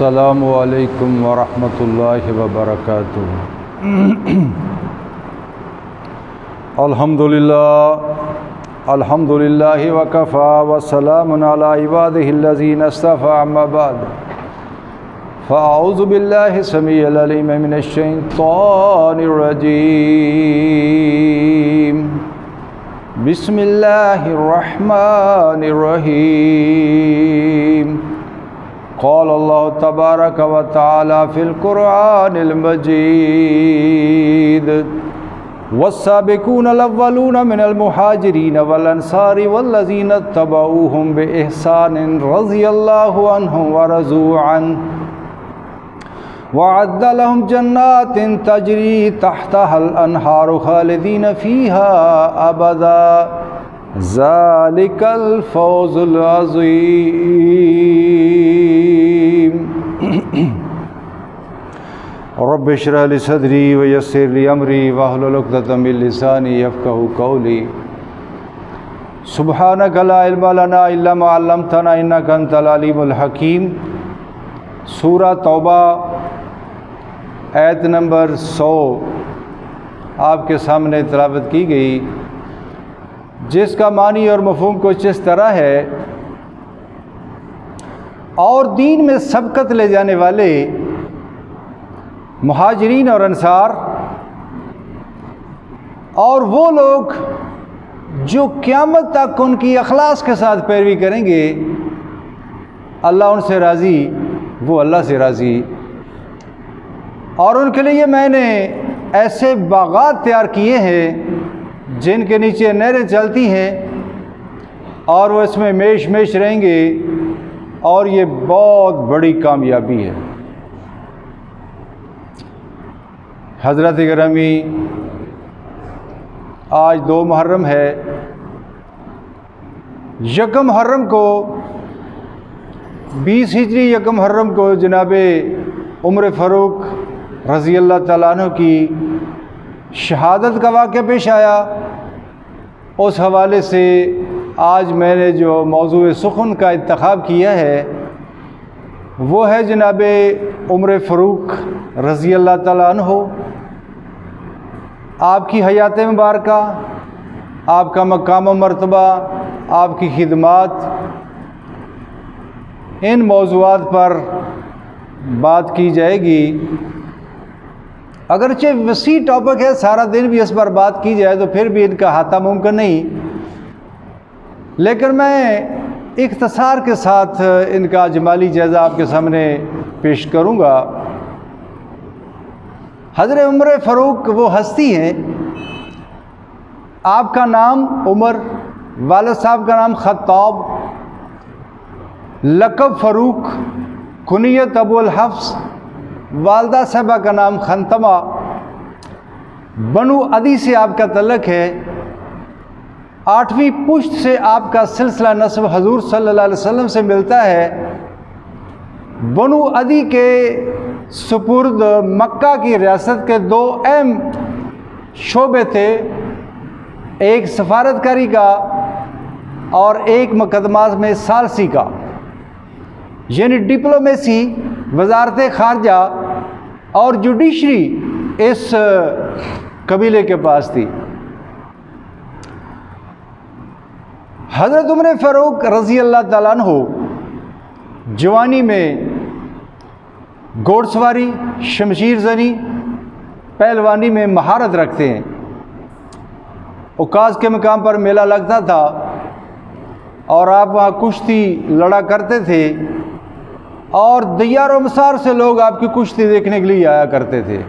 अस्सलामु अलैकुम वरहमतुल्लाहि वबरकातुहू। अल्हम्दुलिल्लाहि वकफ़ा वस्सलामुन अला इबादिहिल्लज़ीना इस्तफ़ा अम्मा बाद फ़अऊज़ु बिल्लाहि समीइल अलीम मिनश्शैतानिर्रजीम। बिस्मिल्लाहिर्रहमानिर्रहीम। क़ाल अल्लाहु तबारक व तआला फ़िल क़ुरआनिल मजीद वस्साबिक़ूनल अव्वलूना मिनल मुहाजिरीन वल अंसारी वल्लज़ीना तबऊहुम बिइहसानिन रज़ियल्लाहु अन्हुम व रज़ू अन्हु वअद्द लहुम जन्नातिन तजरी तहतहल अनहारु खालिदीन फ़ीहा अबदा ज़ालिकल फ़ौज़ुल अज़ीम। रब्बि इश्रह ली सदरी व यस्सिर ली अमरी वहलुल उक़दतम मिन लिसानी यफ़क़हू क़ौली। सुब्हानक ला इल्मा लना इल्ला मा अल्लमतना इन्नका अंतल अलीमुल हकीम। सूरा तौबा आयत नंबर 100 आपके सामने तिलावत की गई, जिसका मानी और मफ़हूम कुछ इस तरह है। और दीन में सबकत ले जाने वाले मुहाजिरीन और अंसार और वो लोग जो क़यामत तक उनकी अखलास के साथ पैरवी करेंगे, अल्लाह उनसे राज़ी, वो अल्लाह से राज़ी। और उनके लिए मैंने ऐसे बागात तैयार किए हैं जिनके नीचे नहरें चलती हैं और वो इसमें मेश मेश रहेंगे, और ये बहुत बड़ी कामयाबी है। हज़रत गिरामी, आज 2 मुहर्रम है। 1 मुहर्रम को 20 हिजरी 1 मुहर्रम को जनाबे उमर फ़ारूक रज़ी अल्लाह तआला अन्हु की शहादत का वाक़या पेश आया। उस हवाले से आज मैंने जो मौज़ू सुख़न का इंतख़ाब किया है वो है जनाबे उमर फ़ारूक रज़ी अल्लाह तआला अन्हु। आपकी हयात मुबारका, आपका मकाम व मर्तबा, आपकी खिदमात, इन मौज़ूआत पर बात की जाएगी। अगरचे वसी टॉपिक है, सारा दिन भी इस पर बात की जाए तो फिर भी इनका अहाता मुमकिन नहीं, लेकिन मैं इख्तिसार के साथ इनका जमाली जायज़ा आपके सामने पेश करूँगा। हज़रत उमर फ़ारूक वो हस्ती हैं, आपका नाम उमर, वालिद साहब का नाम ख़त्ताब, लक़ब फ़ारूक, कुनियत अबुल हफ्स, वालदा साहबा का नाम खंतमा, बनु अदी से आपका तल्लुक़ है। 8वीं पुश्त से आपका सिलसिला नस्ब हजूर सल्लल्लाहु अलैहि वसल्लम से मिलता है। बनु अदी के सुपुर्द मक्का की रियासत के 2 अहम शोबे थे, एक सफारतकारी का और एक मुकदमात में सालसी का, यानी डिप्लोमेसी, वजारत ख़ारजा और जुडिशरी इस कबीले के पास थी। हज़रत उमर फ़ारूक रज़ी अल्लाह तआला अन्हु जवानी में घोड़सवारी, शमशीर ज़नी, पहलवानी में महारत रखते हैं। उकास के मकाम पर मेला लगता था और आप वहाँ कुश्ती लड़ा करते थे और दियार मसार से लोग आपकी कुश्ती देखने के लिए आया करते थे।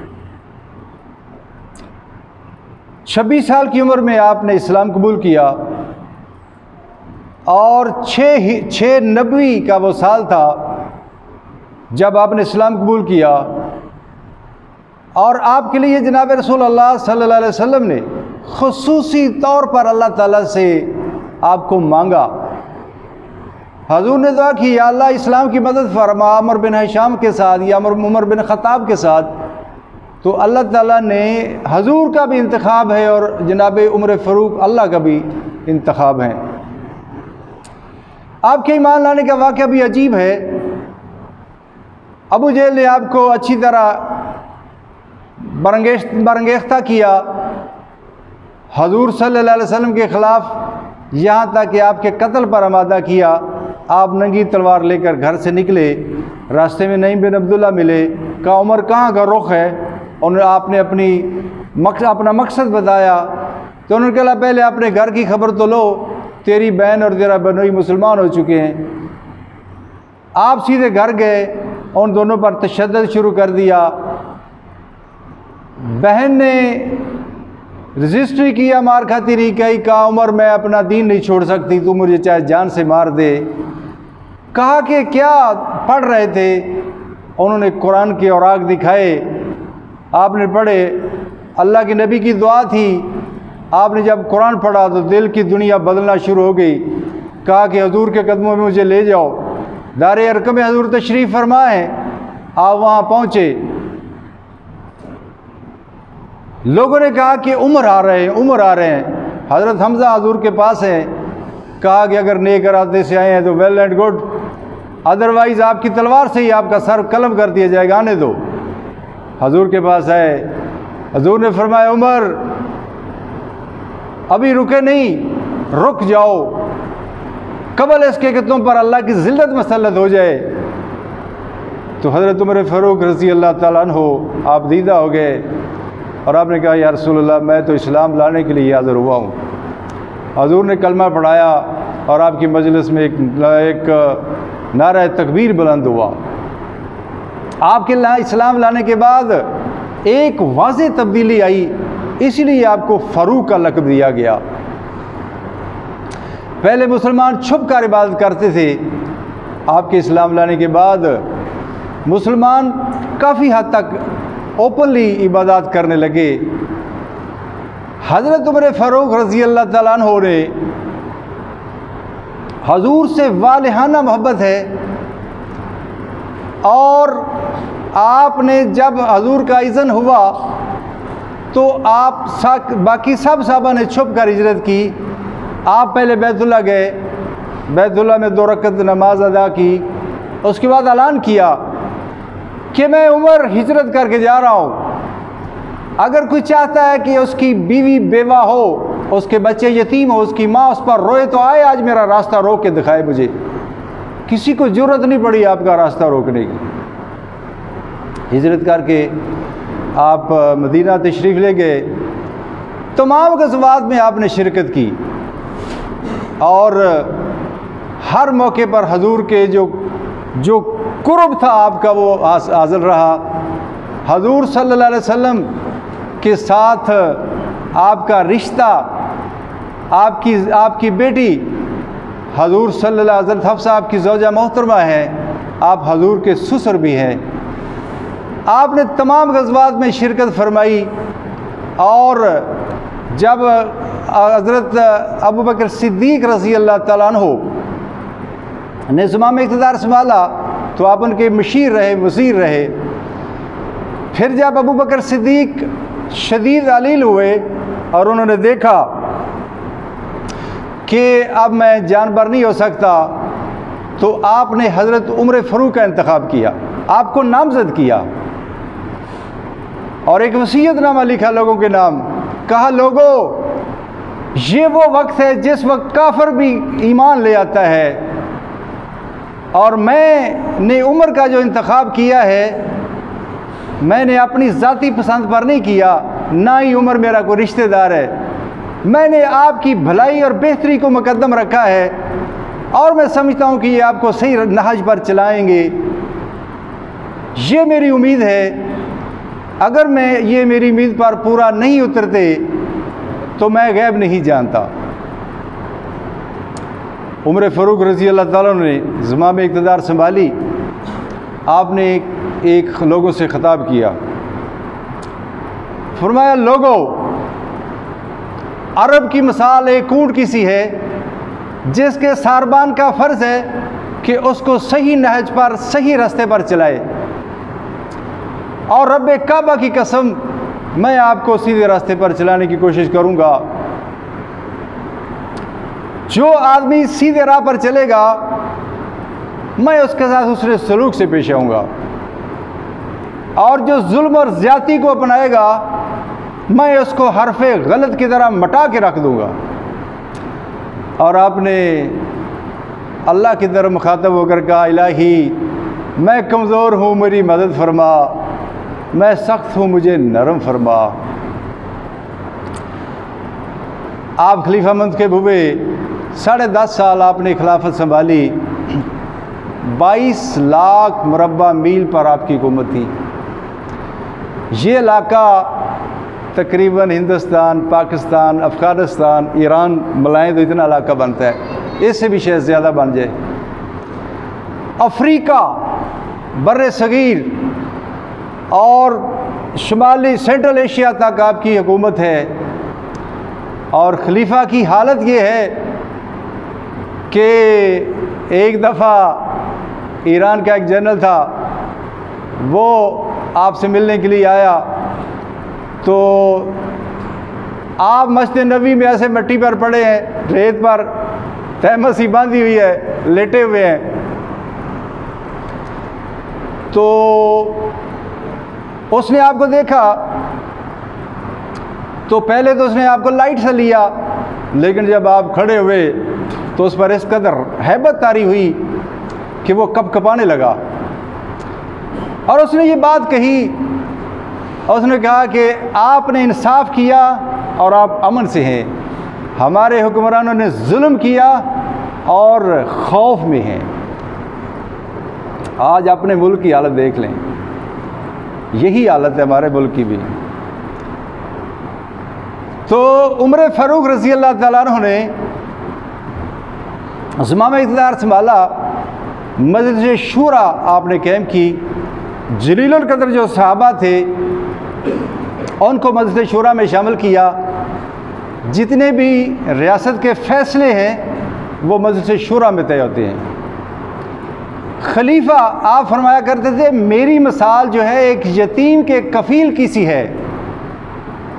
26 साल की उम्र में आपने इस्लाम कबूल किया और 6 नबवी का वो साल था जब आपने इस्लाम कबूल किया। और आपके लिए जनाब रसूल अल्लाह सल्लल्लाहु अलैहि वसल्लम ने खुसूसी तौर पर अल्लाह ताला से आपको मांगा। हजूर ने दुआ की, या अल्लाह इस्लाम की मदद फरमा अमर बिन हिशाम के साथ या उमर बिन ख़त्ताब के साथ। तो अल्लाह ताला ने हजूर का भी इंतखाब है और जनाब उमर फ़ारूक अल्लाह का भी इंतखाब है। आपके ईमान लाने का वाक़या भी अजीब है। अबू जहल ने आपको अच्छी तरह बरंगेख्ता किया हजूर सल्लल्लाहु अलैहि वसल्लम के ख़िलाफ़, यहाँ तक कि आपके कत्ल पर आमादा किया। आप नंगी तलवार लेकर घर से निकले, रास्ते में नईम बिन अब्दुल्ला मिले, कहा उमर कहाँ का रुख है, और आपने अपना मकसद बताया। तो उन्होंने कहा पहले अपने घर की खबर तो लो, तेरी बहन और तेरा बनोई मुसलमान हो चुके हैं। आप सीधे घर गए, उन दोनों पर तशद्दुद शुरू कर दिया। बहन ने रजिस्ट नहीं किया, मार खाती रही, कहा उमर मैं अपना दीन नहीं छोड़ सकती, तू मुझे चाहे जान से मार दे। कहा कि क्या पढ़ रहे थे, उन्होंने कुरान के औराक दिखाए, आपने पढ़े, अल्लाह के नबी की दुआ थी। आपने जब कुरान पढ़ा तो दिल की दुनिया बदलना शुरू हो गई। कहा कि हजूर के कदमों में मुझे ले जाओ। दारे अरकम में हजूर तशरीफ़ फरमाए। आप वहाँ पहुँचे, लोगों ने कहा कि उमर आ रहे हैं, उमर आ रहे हैं। हज़रत हमज़ा हजूर के पास हैं। कहा कि अगर नेक इरादे से आए हैं तो वेल एंड गुड, अदरवाइज़ आपकी तलवार से ही आपका सर कलम कर दिया जाएगा, आने दो। हजूर के पास आए, हजूर ने फरमाया उमर अभी रुके नहीं, रुक जाओ, कबल इसके कि तुम पर अल्लाह की ज़िल्लत मसल्लत हो जाए। तो हज़रत उमर फ़ारूक रज़ी अल्लाह ताला अन्हो आप दीदा हो गए और आपने कहा या रसूलल्लाह मैं तो इस्लाम लाने के लिए हाज़िर हुआ हूँ। हजूर ने कलमा पढ़ाया और आपकी मजलिस में एक नारा तकबीर बुलंद हुआ। आपके इस्लाम लाने के बाद एक वाज़े तब्दीली आई, इसलिए आपको फ़ारूक का लक़ब दिया गया। पहले मुसलमान छुप कर इबादत करते थे, आपके इस्लाम लाने के बाद मुसलमान काफ़ी हद तक ओपनली इबादत करने लगे। हज़रत उमर फ़ारूक रज़ी अल्लाह ताला अन्हु ने हजूर से वालिहाना मोहब्बत है, और आपने जब हजूर का इज़्न हुआ तो आप बाकी सब साहबा ने छुप कर हिजरत की। आप पहले बैतुल्ला गए, बैतुल्ला में 2 रकअत नमाज अदा की, उसके बाद ऐलान किया कि मैं उमर हिजरत करके जा रहा हूँ। अगर कोई चाहता है कि उसकी बीवी बेवा हो, उसके बच्चे यतीम हो, उसकी माँ उस पर रोए, तो आए आज मेरा रास्ता रोक के दिखाए मुझे। किसी को ज़रूरत नहीं पड़ी आपका रास्ता रोकने की। हिजरत करके आप मदीना तशरीफ़ ले गए, तमाम ग़ज़वात में आपने शिरकत की, और हर मौके पर हजूर के जो कुर्ब था आपका वो हासिल रहा। हजूर सल्लल्लाहु अलैहि वसल्लम के साथ आपका रिश्ता, आपकी बेटी हजूर सल्लल्लाहु अलैहि वसल्लम हफ्सा आपकी ज़ौजा मोहतरमा है, आप हजूर के ससुर भी हैं। आपने तमाम ग़ज़वात में शिरकत फरमाई, और जब हज़रत अबू बकर सिद्दीक़ रज़ी अल्लाह ताला अन्हु ने ज़माम इक़्तिदार संभाला तो आप उनके मशीर रहे, वज़ीर रहे। फिर जब अबू बकर सिद्दीक़ शदीद अलील हुए और उन्होंने देखा कि अब मैं जानबर नहीं हो सकता, तो आपने हज़रत उमर फ़ारूक का इंतखाब किया, आपको नामज़द किया, और एक वसीयतनामा लिखा लोगों के नाम। कहा लोगों, ये वो वक्त है जिस वक्त काफिर भी ईमान ले आता है, और मैंने उमर का जो इंतखाब किया है, मैंने अपनी ज़ाती पसंद पर नहीं किया, ना ही उमर मेरा कोई रिश्तेदार है। मैंने आपकी भलाई और बेहतरी को मुकद्दम रखा है, और मैं समझता हूँ कि ये आपको सही नहज पर चलाएंगे। ये मेरी उम्मीद है। अगर ये मेरी उम्मीद पर पूरा नहीं उतरते तो मैं गैब नहीं जानता। उमर फ़ारूक रज़ी अल्लाह ताला ने ज़माम इक़्तिदार संभाली। आपने एक लोगों से ख़िताब किया, फरमाया लोगों, अरब की मिसाल एक ऊँट की सी है जिसके सारबान का फ़र्ज़ है कि उसको सही नहज पर, सही रास्ते पर चलाए, और रब्बे काबा की कसम मैं आपको सीधे रास्ते पर चलाने की कोशिश करूंगा। जो आदमी सीधे राह पर चलेगा, मैं उसके साथ उसने सलूक से पेश आऊँगा। और जो जुल्म और ज़्यादती को अपनाएगा मैं उसको हरफ़े गलत की तरह मटा के रख दूँगा। और आपने अल्लाह की तरफ मुखातब होकर कहा, इलाही मैं कमज़ोर हूँ, मेरी मदद फरमा, मैं सख्त हूँ, मुझे नरम फरमा। आप खलीफा मंतखब हुए, 10.5 साल आपने खिलाफत संभाली, 22 लाख मुरब्बा मील पर आपकी हुकूमत थी। ये इलाका तकरीबन हिंदुस्तान, पाकिस्तान, अफ़गानिस्तान, ईरान मिलाएँ तो इतना इलाका बनता है, इससे भी शायद ज़्यादा बन जाए। अफ्रीका, बर्रे सगीर और शुमाली सेंट्रल एशिया तक आपकी हुकूमत है। और खलीफा की हालत ये है कि एक दफ़ा ईरान का एक जनरल था, वो आपसे मिलने के लिए आया, तो आप मस्जिद नबी में ऐसे मिट्टी पर पड़े हैं, रेत पर तहमत सी बांधी हुई है, लेटे हुए हैं। तो उसने आपको देखा तो पहले तो उसने आपको लाइट से लिया, लेकिन जब आप खड़े हुए तो उस पर इस कदर हैबत तारी हुई कि वो कपकपाने लगा। और उसने ये बात कही, और उसने कहा कि आपने इंसाफ किया और आप अमन से हैं, हमारे हुक्मरानों ने जुल्म किया और खौफ में हैं। आज अपने मुल्क की हालत देख लें, यही हालत है हमारे मुल्क की भी। तो उमर फ़ारूक रज़ी अल्लाह ताला अन्हु ने ज़माम इक़्तिदार संभाला, मजलिस शूरा आपने कायम की, जलीलुल क़द्र जो सहाबा थे उनको मजलिस शूरा में शामिल किया। जितने भी रियासत के फ़ैसले हैं वो मजलिस शूरा में तय होते हैं। खलीफा आप फरमाया करते थे, मेरी मिसाल जो है एक यतीम के कफ़ील की सी है,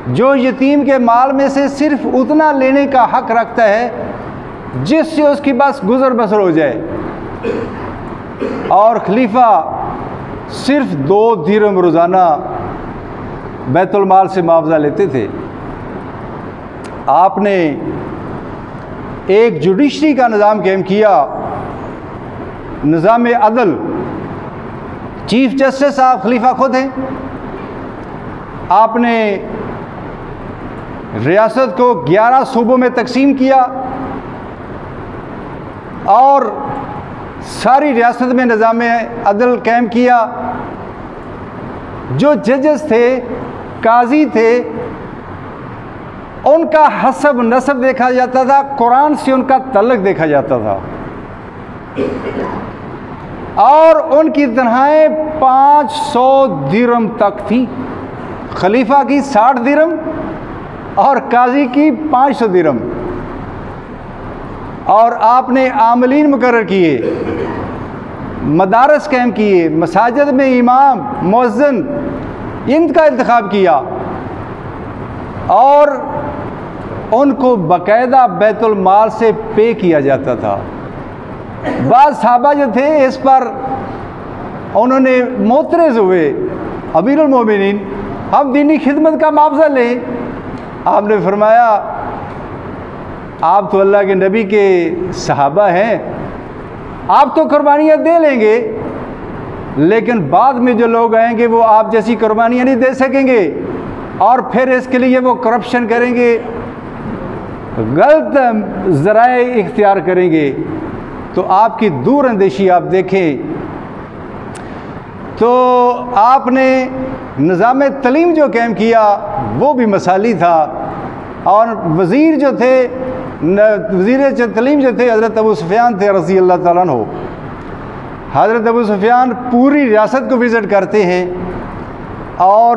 जो यतीम के माल में से सिर्फ उतना लेने का हक रखता है जिससे उसकी बस गुजर बसर हो जाए। और खलीफा सिर्फ 2 दिरहम रोज़ाना बैतुल माल से मुआवजा लेते थे। आपने एक जुडिशरी का निज़ाम कायम किया, निज़ाम अदल। चीफ जस्टिस आप खलीफा खुद हैं। आपने रियासत को 11 सूबों में तकसीम किया और सारी रियासत में निज़ाम अदल कायम किया। जो जजेस थे, काजी थे, उनका हसब नसब देखा जाता था, कुरान से उनका तल्लुक़ देखा जाता था, और उनकी तनख्वाहें 500 दिरहम तक थी। खलीफा की 60 दिरहम और काजी की 500 दिरहम। और आपने आमलीन मुकर्रर किए, मदारस कायम किए, मसाजिद में इमाम, मुअज्जिन इनका इंतखाब किया और उनको बाकायदा बैतुल माल से पे किया जाता था। बाद सहाबा जो थे इस पर उन्होंने मोतरज़ हुए, अमीरुल मोमिनीन हम दीनी खिदमत का मुआवजा लें। आपने फरमाया, आप तो अल्लाह के नबी के सहाबा हैं, आप तो कुर्बानियाँ दे लेंगे, लेकिन बाद में जो लोग आएंगे वो आप जैसी कुर्बानियाँ नहीं दे सकेंगे, और फिर इसके लिए वो करप्शन करेंगे, गलत ज़राए इख्तियार करेंगे। तो आपकी दूर अंदेशी आप देखें। तो आपने निज़ाम तलीम जो कायम किया वो भी मसाली था, और वज़ीर जो थे, वज़ीर तलीम जो थे हज़रत अबू सुफ़ियान थे रज़ी अल्लाह ताला अन्हु। हज़रत अबू सुफ़ियान पूरी रियासत को विज़िट करते हैं, और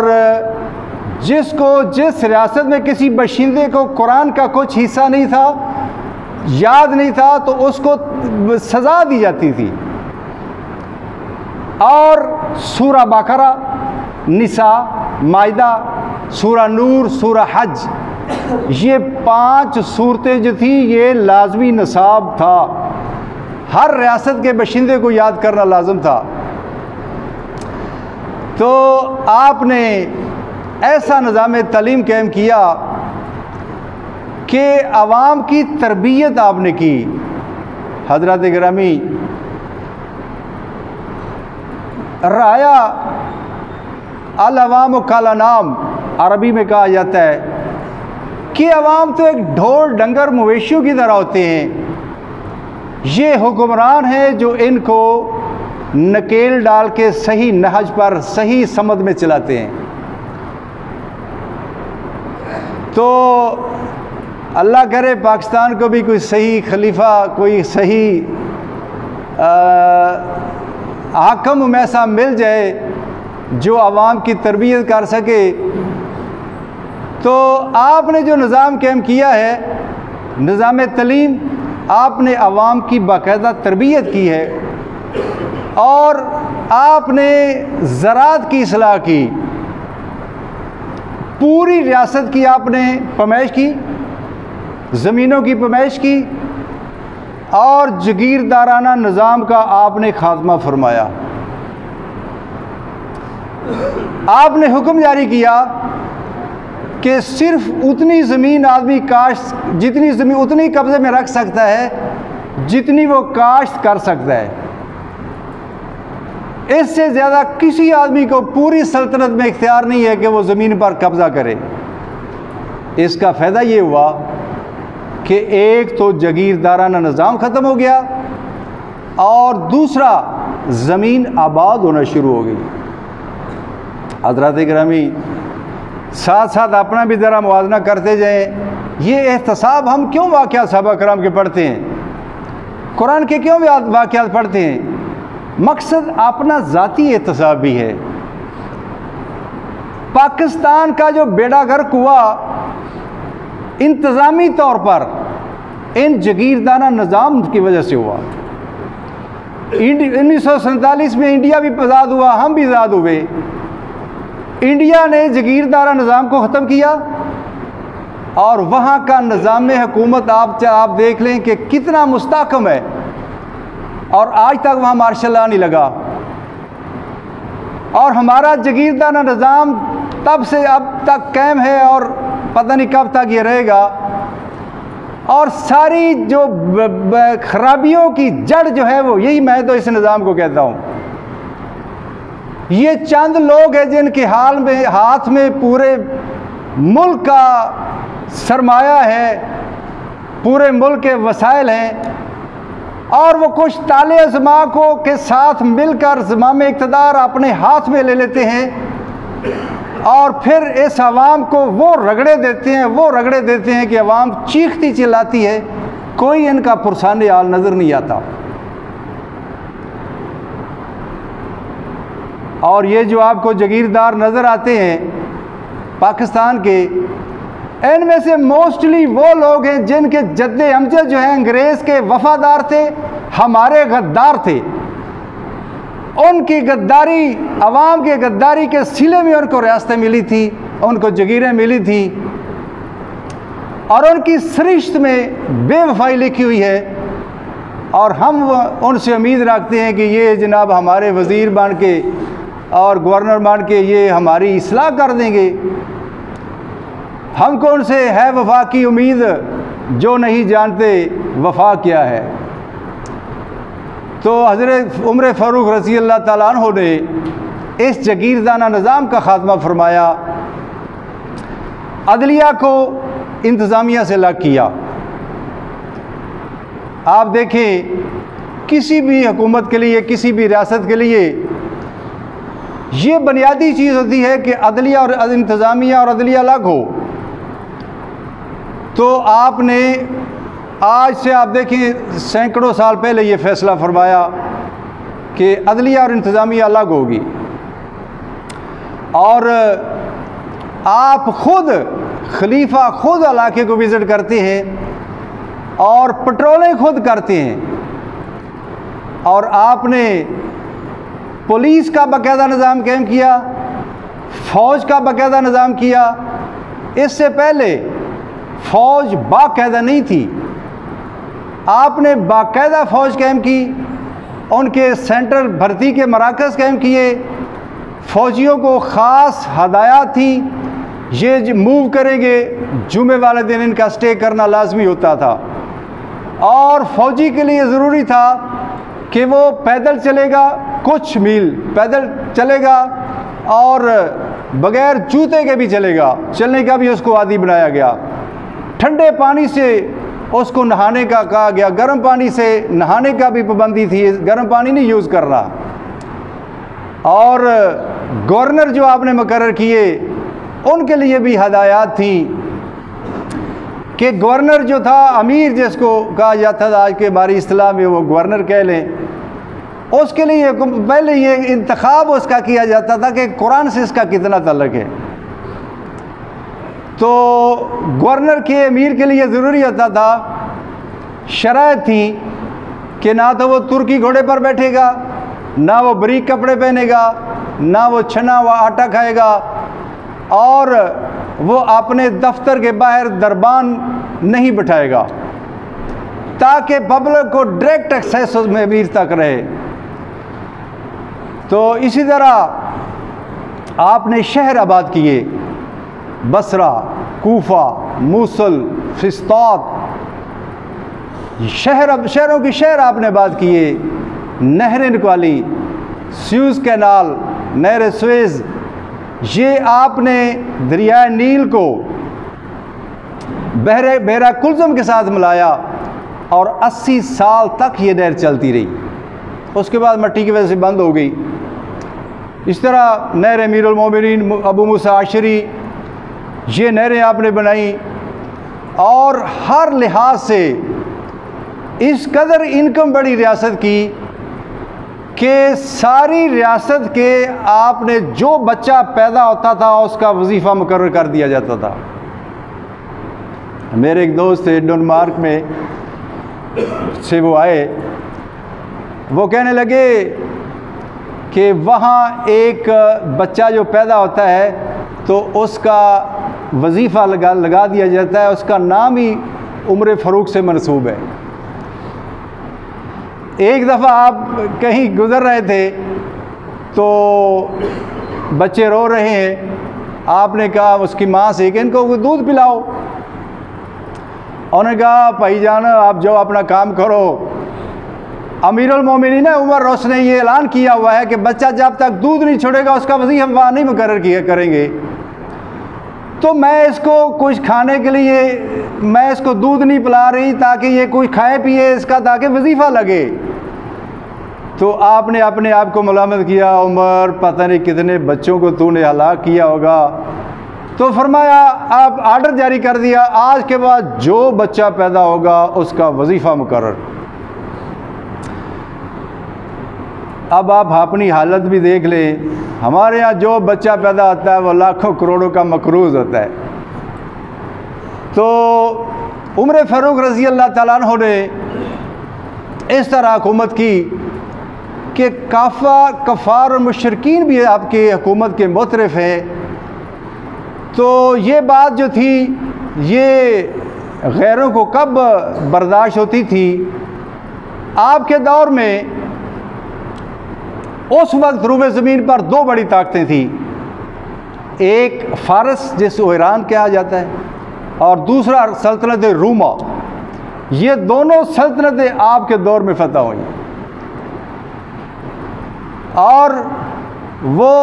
जिसको जिस रियासत में किसी बशिंदे को कुरान का कुछ हिस्सा नहीं था, याद नहीं था, तो उसको सज़ा दी जाती थी। और सूरा बकरा, निसा, माइदा, सूरा नूर, सूरा हज, ये 5 सूरतें जो थी ये लाजमी निसाब था, हर रियासत के बशिंदे को याद करना लाजम था। तो आपने ऐसा निज़ाम तालीम कायम किया कि आवाम की तरबियत आपने की। हज़रात गिरामी, राया अल अवाम काला नाम अरबी में कहा जाता है कि अवाम तो एक ढोर डंगर मवेशियों की तरह होते हैं। ये हुक्मरान हैं जो इनको नकेल डाल के सही नहज पर, सही समत में चलाते हैं। तो अल्लाह करे पाकिस्तान को भी कोई सही खलीफा, कोई सही हाकम ऐसा मिल जाए जो आवाम की तरबियत कर सके। तो आपने जो निज़ाम कायम किया है, निज़ाम तालीम, आपने आवाम की बाकायदा तरबियत की है और आपने ज़राअत की इस्लाह की, पूरी रियासत की आपने पैमाइश की, ज़मीनों की पैमाइश की और जागीरदाराना निज़ाम का आपने खात्मा फरमाया। आपने हुक्म जारी किया कि सिर्फ उतनी ज़मीन आदमी काश्त, जितनी ज़मीन उतनी कब्ज़े में रख सकता है जितनी वो काश्त कर सकता है। इससे ज़्यादा किसी आदमी को पूरी सल्तनत में इख्तियार नहीं है कि वो ज़मीन पर कब्ज़ा करे। इसका फ़ायदा ये हुआ कि एक तो जागीरदाराना निज़ाम ख़त्म हो गया और दूसरा ज़मीन आबाद होना शुरू हो गई। हज़रात गिरामी, साथ साथ अपना भी ज़रा मुवाज़ना करते जाएं। ये एहतसाब हम क्यों वाक़यात सहाबा कराम के पढ़ते हैं, कुरान के क्यों वाक़यात पढ़ते हैं? मकसद अपना ज़ाती एहतसाब भी है। पाकिस्तान का जो बेड़ा गर्क हुआ इंतज़ामी तौर पर इन जागीरदाराना निज़ाम की वजह से हुआ। 1947 में इंडिया भी आज़ाद हुआ, हम भी आज़ाद हुए। इंडिया ने जागीरदारा निज़ाम को ख़त्म किया और वहाँ का निज़ाम हुकूमत आप देख लें कि कितना मुस्तहकम है और आज तक वहाँ मार्शल लॉ नहीं लगा। और हमारा जागीरदारा निज़ाम तब से अब तक कायम है और पता नहीं कब तक ये रहेगा। और सारी जो खराबियों की जड़ जो है वो यही, मैं तो इस निज़ाम को कहता हूँ। ये चंद लोग हैं जिनके हाथ में पूरे मुल्क का सरमाया है, पूरे मुल्क के वसाइल हैं और वो कुछ ताले ज़मा को के साथ मिलकर ज़माम इक़्तिदार अपने हाथ में ले लेते हैं और फिर इस आवाम को वो रगड़े देते हैं कि आवाम चीखती चिल्लाती है, कोई इनका पुरसाने हाल नज़र नहीं आता। और ये जो आपको जागीरदार नज़र आते हैं पाकिस्तान के, इनमें से मोस्टली वो लोग हैं जिनके जद्दे अमजद जो हैं अंग्रेज़ के वफ़ादार थे, हमारे गद्दार थे। उनकी गद्दारी, अवाम के गद्दारी के सिले में उनको रियासतें मिली थी, उनको जगीरें मिली थी और उनकी सरिश्त में बेवफाई लिखी हुई है। और हम उनसे उम्मीद रखते हैं कि ये जनाब हमारे वज़ीर बन के और गवर्नर बन के ये हमारी इस्लाह कर देंगे। हमको उनसे है वफा की उम्मीद, जो नहीं जानते वफा क्या है। तो हज़रत उमर फ़ारूक रज़ी अल्लाह ताला अन्हु ने इस जागीरदाराना निज़ाम का ख़ात्मा फरमाया, अदलिया को इंतज़ामिया से अलग किया। आप देखें, किसी भी हुकूमत के लिए, किसी भी रियासत के लिए ये बुनियादी चीज़ होती है कि अदलिया और इंतज़ामिया और अदलिया अलग हो। तो आपने आज से आप देखें सैकड़ों साल पहले ये फ़ैसला फरमाया कि अदलिया और इंतज़ामिया अलग होगी और आप ख़ुद खलीफा खुद इलाके को विज़िट करते हैं और पेट्रोलिंग खुद करते हैं और आपने पुलिस का बाकायदा निज़ाम कायम किया, फ़ौज का बाकायदा निज़ाम किया। इससे पहले फ़ौज बाकायदा नहीं थी, आपने बाकायदा फ़ौज कायम की, उनके सेंट्रल भर्ती के मराकज़ कायम किए, फ़ौजियों को ख़ास हदायत थी, ये मूव करेंगे, जुमे वाले दिन इनका स्टे करना लाजमी होता था। और फ़ौजी के लिए ज़रूरी था कि वो पैदल चलेगा, कुछ मील पैदल चलेगा और बग़ैर जूते के भी चलेगा, चलने का भी उसको आदी बनाया गया। ठंडे पानी से उसको नहाने का कहा गया, गर्म पानी से नहाने का भी पाबंदी थी, गर्म पानी नहीं यूज़ करना। और गवर्नर जो आपने मुकर्रर किए उनके लिए भी हदायत थी कि गवर्नर जो था, अमीर जिसको कहा जाता था, आज के हमारी इस्तिलाह में वो गवर्नर कह लें, उसके लिए पहले ये इंतखाब उसका किया जाता था कि कुरान से इसका कितना ताल्लुक़ है। तो गवर्नर के अमीर के लिए ज़रूरी होता था, शराइत थी कि ना तो वो तुर्की घोड़े पर बैठेगा, ना वो बारीक कपड़े पहनेगा, ना वो छना हुआ आटा खाएगा, और वो अपने दफ्तर के बाहर दरबान नहीं बिठाएगा ताकि पब्लिक को डायरेक्ट एक्सेस उसमें अमीर तक रहे। तो इसी तरह आपने शहर आबाद किए, बसरा, कूफा, मूसल, फिस्तात, शहरों की शहर आपने आबाद किए। नहरें निकाली, स्यूज़ कैनाल, नहर सुएज़, ये आपने दरिया नील को बहरा कुल्ज़म के साथ मिलाया और 80 साल तक ये नहर चलती रही। उसके बाद मिट्टी की वजह से बंद हो गई। इस तरह नहर अमीरुल मोमिनीन अबू मूसा आशरी, ये नहरें आपने बनाई और हर लिहाज से इस कदर इनकम बड़ी रियासत की कि सारी रियासत के आपने जो बच्चा पैदा होता था उसका वजीफ़ा मुकर्रर कर दिया जाता था। मेरे एक दोस्त थे डेनमार्क में से, वो आए, वो कहने लगे कि वहाँ एक बच्चा जो पैदा होता है तो उसका वजीफ़ा लगा दिया जाता है, उसका नाम ही उम्र फ़ारूक से मनसूब है। एक दफ़ा आप कहीं गुज़र रहे थे तो बच्चे रो रहे हैं, आपने कहा उसकी माँ से कि इनको दूध पिलाओ। उन्होंने कहा भाईजान आप जो अपना काम करो, अमीरुल मोमिनीन उमर रोस ने ये ऐलान किया हुआ है कि बच्चा जब तक दूध नहीं छोड़ेगा उसका वजीफ़ा नहीं मुकर्रर किया करेंगे। तो मैं इसको कुछ खाने के लिए, मैं इसको दूध नहीं पिला रही ताकि ये कुछ खाए पिए इसका, ताकि वजीफ़ा लगे। तो आपने अपने आप को मलामत किया, उमर पता नहीं कितने बच्चों को तूने हलाक किया होगा। तो फरमाया आप आर्डर जारी कर दिया, आज के बाद जो बच्चा पैदा होगा उसका वजीफ़ा मुकर्रर। अब आप अपनी हालत भी देख लें, हमारे यहाँ जो बच्चा पैदा होता है वो लाखों करोड़ों का मकरूज़ होता है। तो उमर फ़ारूक रज़ी अल्लाह ताला अन्हु ने इस तरह हुकूमत की कि कफ़ार और मुशरिकीन भी आपके हुकूमत के मुतरफ़ हैं। तो ये बात जो थी ये गैरों को कब बर्दाश्त होती थी? आपके दौर में उस वक्त रूबे ज़मीन पर दो बड़ी ताकतें थी, एक फ़ारस जिसको ईरान कहा जाता है और दूसरा सल्तनत रूमा। ये दोनों सल्तनतें आपके दौर में फतह हुई और वो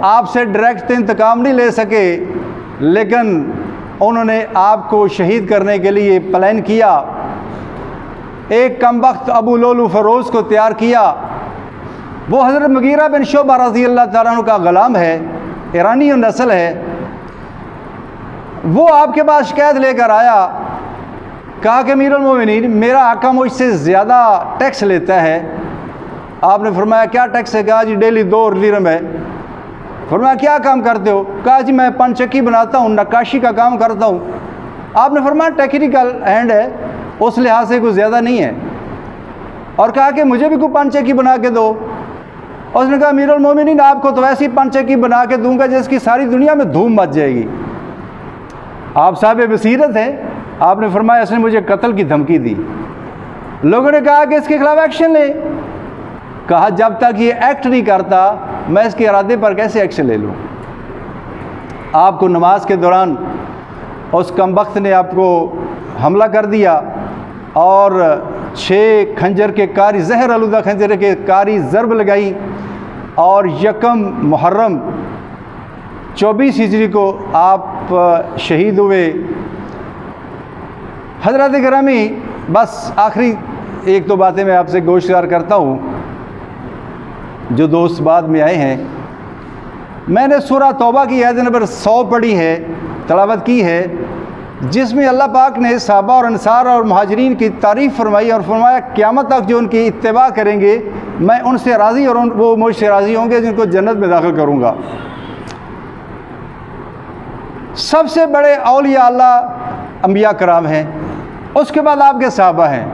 आपसे डायरेक्ट इंतकाम नहीं ले सके, लेकिन उन्होंने आपको शहीद करने के लिए प्लान किया। एक कमबख्त अबू लुलू फ़रोज़ को तैयार किया। वो हज़रत मुगीरा बिन शुअबा रज़ी अल्लाह ताला अन्हु का ग़ुलाम है, ईरानी नस्ल है। वो आपके पास शिकायत लेकर आया, कहा कि अमीरुल मोमिनीन मेरा आका मुझसे ज़्यादा टैक्स लेता है। आपने फरमाया क्या टैक्स है? कहा जी डेली 2 दिरहम है। फरमाया क्या काम करते हो? कहा जी मैं पंचक्की बनाता हूँ, नक्काशी का काम करता हूँ। आपने फरमाया टेक्निकल हैंड है, उस लिहाज से कुछ ज़्यादा नहीं है। और कहा कि मुझे भी कोई पंचक्की बना के दो। उसने कहा अमीरुल मोमिनीन आपको तो ऐसी पंचक्की बना के दूंगा जिसकी सारी दुनिया में धूम मच जाएगी। आप साहिब बसीरत हैं। आपने फरमाया इसने मुझे कत्ल की धमकी दी। लोगों ने कहा कि इसके खिलाफ एक्शन ले। कहा जब तक ये एक्ट नहीं करता मैं इसके इरादे पर कैसे एक्शन ले लूँ। आपको नमाज के दौरान उस कमबख्त ने आपको हमला कर दिया और 6 खंजर के कारी, जहर आलूदा खंजर के कारी ज़रब लगाई और यकम मुहर्रम 24 हिजरी को आप शहीद हुए। हज़रत गिरामी, बस आखिरी एक दो बातें मैं आपसे गोशगार करता हूँ। जो दोस्त बाद में आए हैं, मैंने सूरह तौबा की आयत नंबर 100 पढ़ी है, तिलावत की है, जिसमें अल्लाह पाक ने सहाबा और अंसार और मुहाजिरीन की तारीफ़ फरमाई और फरमाया क़यामत तक जो उनकी इत्तिबा करेंगे मैं उनसे राज़ी और वो मुझसे राज़ी होंगे, जिनको जन्नत में दाखिल करूँगा। सबसे बड़े औलिया अल्लाह अंबिया कराम हैं, उसके बाद आपके सहाबा हैं।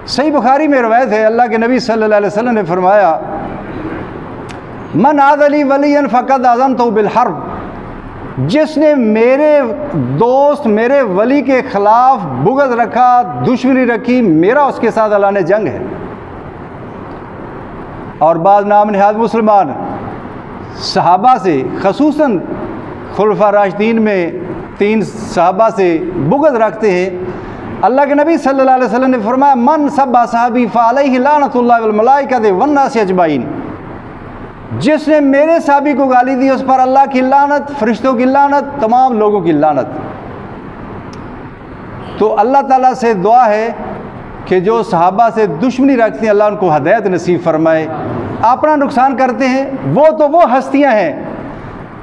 सही बुखारी में रवायत है, अल्लाह के नबी सल्लल्लाहु अलैहि वसल्लम ने फरमाया, मन आदली वलियन फ़क़द अज़नतहु बिल हर्ब, जिसने मेरे दोस्त मेरे वली के ख़िलाफ़ बुग़्ज़ रखा, दुश्मनी रखी, मेरा उसके साथ अल्लाह ने जंग है। और बाद नाम नहाद मुसलमान सहाबा से, ख़ुसूसन खुलफा राशिदीन में 3 सहाबा से बुग़्ज़ रखते हैं। अल्लाह के नबी सल्लल्लाहु अलैहि वसल्लम ने फरमाया, मन सब्बा सहाबी फ़अलैहि लानतुल्लाहि वल मलाइकति वन नास अजमाइन, जिसने मेरे साहबी को गाली दी उस पर अल्लाह की लानत, फरिश्तों की लानत, तमाम लोगों की लानत। तो अल्लाह ताला से दुआ है कि जो सहाबा से दुश्मनी रखते हैं अल्लाह उनको हदायत नसीब फरमाए। अपना नुकसान करते हैं वो हस्तियां हैं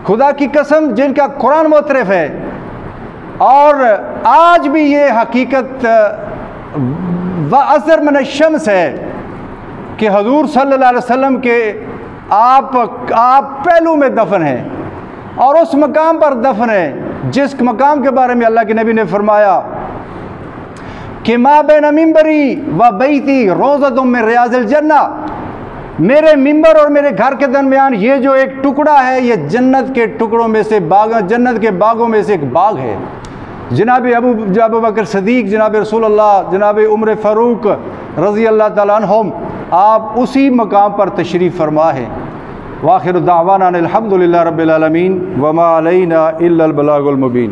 खुदा की कसम जिनका कुरान मुतरफ है, और आज भी ये हकीकत व असर मन शम्स है कि हजूर सल्लल्लाहु अलैहि वसल्लम के आप पहलू में दफन हैं और उस मकाम पर दफन है जिस मकाम के बारे में अल्लाह के नबी ने फरमाया कि मा बैन मिंबरी व बैती रोज़तुम मिन रियाज़िल जन्ना, मेरे मिंबर और मेरे घर के दरमियान ये जो एक टुकड़ा है, ये जन्नत के टुकड़ों में से बाग, जन्नत के बागों में से एक बाग है। जनाब अबू बकर सदीक, जनाब रसूलुल्लाह, जनाब उमर फ़ारूक रज़ी अल्लाह तआला अन्हुम, आप उसी मकाम पर तशरीफ़ फरमा है। वाखिर दावाना अनिल हम्दुलिल्लाहि रब्बिल आलमीन व मा अलैना इल्लल बलागुल मुबीन।